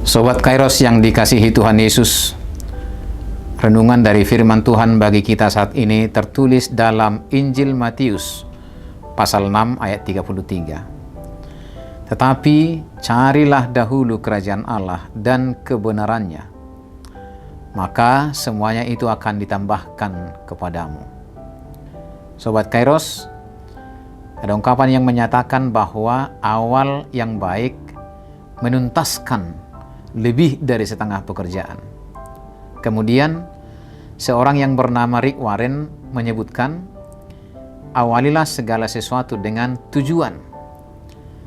Sobat Kairos yang dikasihi Tuhan Yesus, renungan dari firman Tuhan bagi kita saat ini tertulis dalam Injil Matius pasal 6 ayat 33. Tetapi carilah dahulu kerajaan Allah dan kebenarannya, maka semuanya itu akan ditambahkan kepadamu. Sobat Kairos, ada ungkapan yang menyatakan bahwa awal yang baik menuntaskan lebih dari setengah pekerjaan. Kemudian seorang yang bernama Rick Warren menyebutkan, awalilah segala sesuatu dengan tujuan.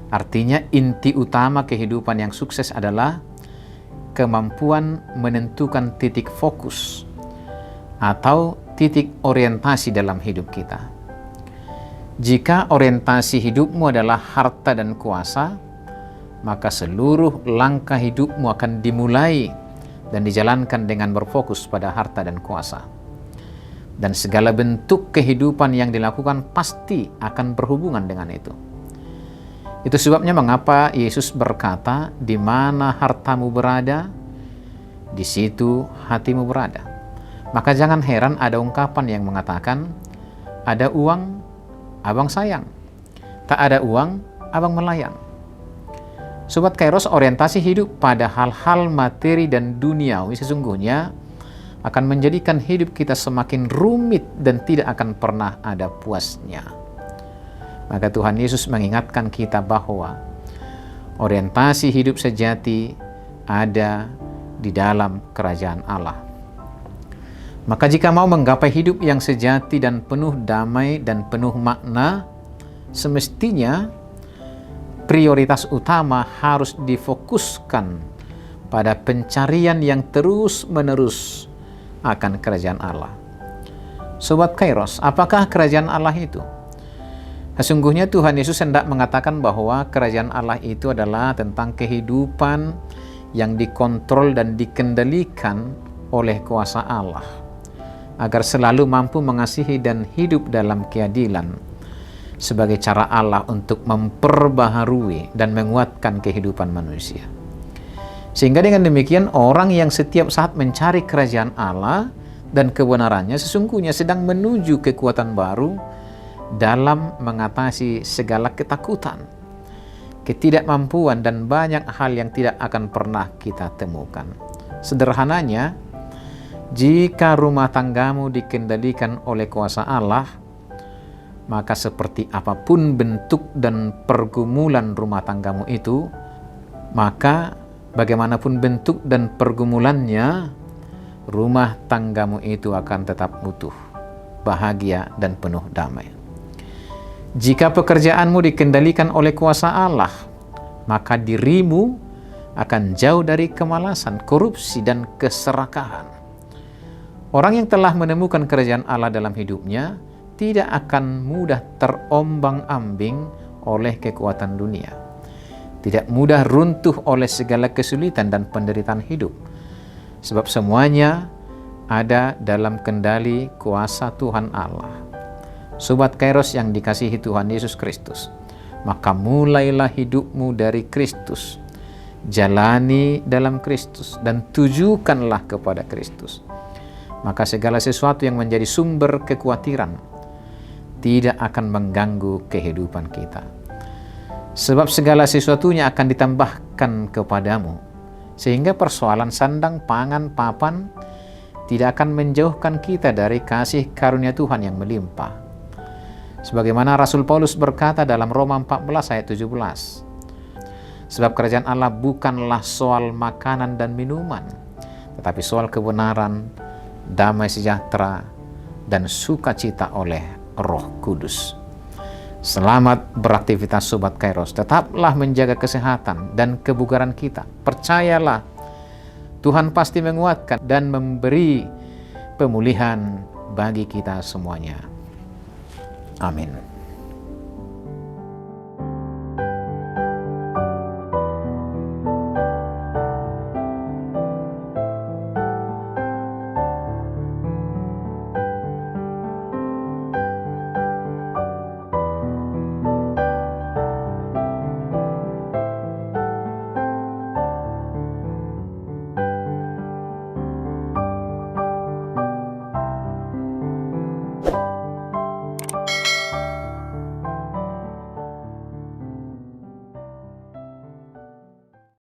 Artinya inti utama kehidupan yang sukses adalah kemampuan menentukan titik fokus atau titik orientasi dalam hidup kita. Jika orientasi hidupmu adalah harta dan kuasa, maka seluruh langkah hidupmu akan dimulai dan dijalankan dengan berfokus pada harta dan kuasa. Dan segala bentuk kehidupan yang dilakukan pasti akan berhubungan dengan itu. Itu sebabnya mengapa Yesus berkata, di mana hartamu berada, di situ hatimu berada. Maka jangan heran ada ungkapan yang mengatakan, ada uang, abang sayang. Tak ada uang, abang melayang. Sobat Kairos, orientasi hidup pada hal-hal materi dan duniawi sesungguhnya akan menjadikan hidup kita semakin rumit dan tidak akan pernah ada puasnya. Maka Tuhan Yesus mengingatkan kita bahwa orientasi hidup sejati ada di dalam kerajaan Allah. Maka jika mau menggapai hidup yang sejati dan penuh damai dan penuh makna, semestinya prioritas utama harus difokuskan pada pencarian yang terus-menerus akan kerajaan Allah. Sobat Kairos, apakah kerajaan Allah itu? Sesungguhnya Tuhan Yesus hendak mengatakan bahwa kerajaan Allah itu adalah tentang kehidupan yang dikontrol dan dikendalikan oleh kuasa Allah, agar selalu mampu mengasihi dan hidup dalam keadilan, sebagai cara Allah untuk memperbaharui dan menguatkan kehidupan manusia. Sehingga dengan demikian orang yang setiap saat mencari kerajaan Allah dan kebenarannya sesungguhnya sedang menuju kekuatan baru dalam mengatasi segala ketakutan, ketidakmampuan dan banyak hal yang tidak akan pernah kita temukan. Sederhananya, jika rumah tanggamu dikendalikan oleh kuasa Allah, maka seperti apapun bentuk dan pergumulan rumah tanggamu itu, maka bagaimanapun bentuk dan pergumulannya, rumah tanggamu itu akan tetap utuh, bahagia, dan penuh damai. Jika pekerjaanmu dikendalikan oleh kuasa Allah, maka dirimu akan jauh dari kemalasan, korupsi, dan keserakahan. Orang yang telah menemukan kerajaan Allah dalam hidupnya tidak akan mudah terombang-ambing oleh kekuatan dunia, tidak mudah runtuh oleh segala kesulitan dan penderitaan hidup, sebab semuanya ada dalam kendali kuasa Tuhan Allah. Sobat Kairos yang dikasihi Tuhan Yesus Kristus, maka mulailah hidupmu dari Kristus, jalani dalam Kristus, dan tujukanlah kepada Kristus. Maka segala sesuatu yang menjadi sumber kekhawatiran tidak akan mengganggu kehidupan kita. Sebab segala sesuatunya akan ditambahkan kepadamu, sehingga persoalan sandang, pangan, papan tidak akan menjauhkan kita dari kasih karunia Tuhan yang melimpah. Sebagaimana Rasul Paulus berkata dalam Roma 14 ayat 17, sebab kerajaan Allah bukanlah soal makanan dan minuman, tetapi soal kebenaran, damai sejahtera, dan sukacita oleh Roh Kudus. Selamat beraktivitas Sobat Kairos. Tetaplah menjaga kesehatan dan kebugaran kita. Percayalah, Tuhan pasti menguatkan dan memberi pemulihan bagi kita semuanya. Amin.